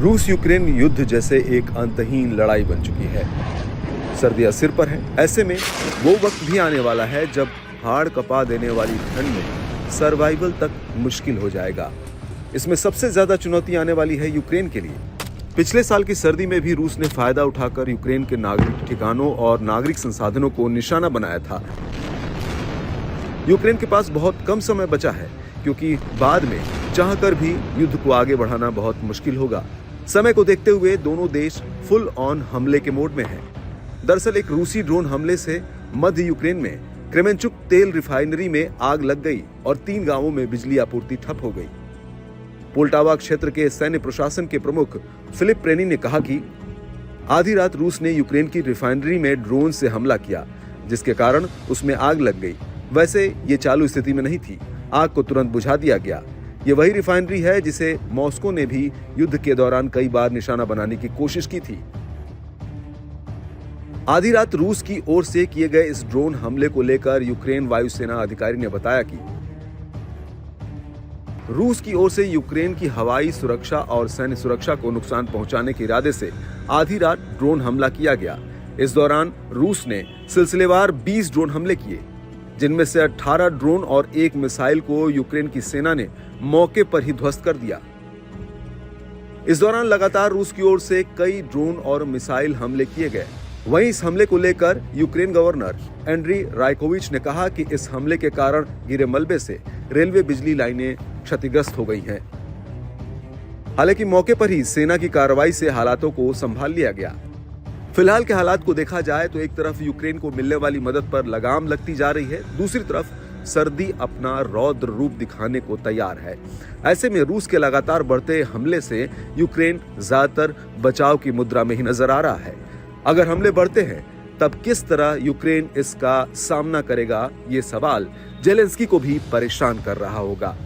रूस यूक्रेन युद्ध जैसे एक अंतहीन लड़ाई बन चुकी है। सर्दियां सिर पर है। ऐसे में वो वक्त भी आने वाला है जब हाड़ कपा देने वाली ठंड में सर्वाइवल तक मुश्किल हो जाएगा। इसमें सबसे ज्यादा चुनौती आने वाली है यूक्रेन के लिए। पिछले साल की सर्दी में भी रूस ने फायदा उठाकर यूक्रेन के नागरिक ठिकानों और नागरिक संसाधनों को निशाना बनाया था। यूक्रेन के पास बहुत कम समय बचा है, क्योंकि बाद में चाहकर भी युद्ध को आगे बढ़ाना बहुत मुश्किल होगा। समय को देखते हुए दोनों देश फुल ऑन हमले के मोड में हैं। दरअसल एक रूसी ड्रोन हमले से मध्य यूक्रेन में क्रेमेंचुक तेल रिफाइनरी में आग लग गई और 3 गांवों में बिजली आपूर्ति ठप हो गई। पोल्टावा क्षेत्र के सैन्य प्रशासन के प्रमुख फिलिप प्रेनी ने कहा कि आधी रात रूस ने यूक्रेन की रिफाइनरी में ड्रोन से हमला किया, जिसके कारण उसमें आग लग गई। वैसे ये चालू स्थिति में नहीं थी। आग को तुरंत बुझा दिया गया। ये वही रिफाइनरी है जिसे मॉस्को ने भी युद्ध के दौरान कई बार निशाना बनाने की कोशिश की थी। आधी रात रूस की ओर से किए गए इस ड्रोन हमले को लेकर यूक्रेन वायुसेना अधिकारी ने बताया कि रूस की ओर से यूक्रेन की हवाई सुरक्षा और सैन्य सुरक्षा को नुकसान पहुंचाने के इरादे से आधी रात ड्रोन हमला किया गया। इस दौरान रूस ने सिलसिलेवार 20 ड्रोन हमले किए, जिनमें से 18 ड्रोन और 1 मिसाइल को यूक्रेन की सेना ने मौके पर ही ध्वस्त कर दिया। इस दौरान लगातार रूस की ओर से कई ड्रोन और मिसाइल हमले किए गए। वहीं इस हमले को लेकर यूक्रेन गवर्नर एंड्री राइकोविच ने कहा कि इस हमले के कारण गिरे मलबे से रेलवे बिजली लाइनें क्षतिग्रस्त हो गई हैं। हालांकि मौके पर ही सेना की कार्रवाई से हालातों को संभाल लिया गया। फिलहाल के हालात को देखा जाए तो एक तरफ यूक्रेन को मिलने वाली मदद पर लगाम लगती जा रही है, दूसरी तरफ सर्दी अपना रौद्र रूप दिखाने को तैयार है। ऐसे में रूस के लगातार बढ़ते हमले से यूक्रेन ज्यादातर बचाव की मुद्रा में ही नजर आ रहा है। अगर हमले बढ़ते हैं तब किस तरह यूक्रेन इसका सामना करेगा, ये सवाल जेलेंस्की को भी परेशान कर रहा होगा।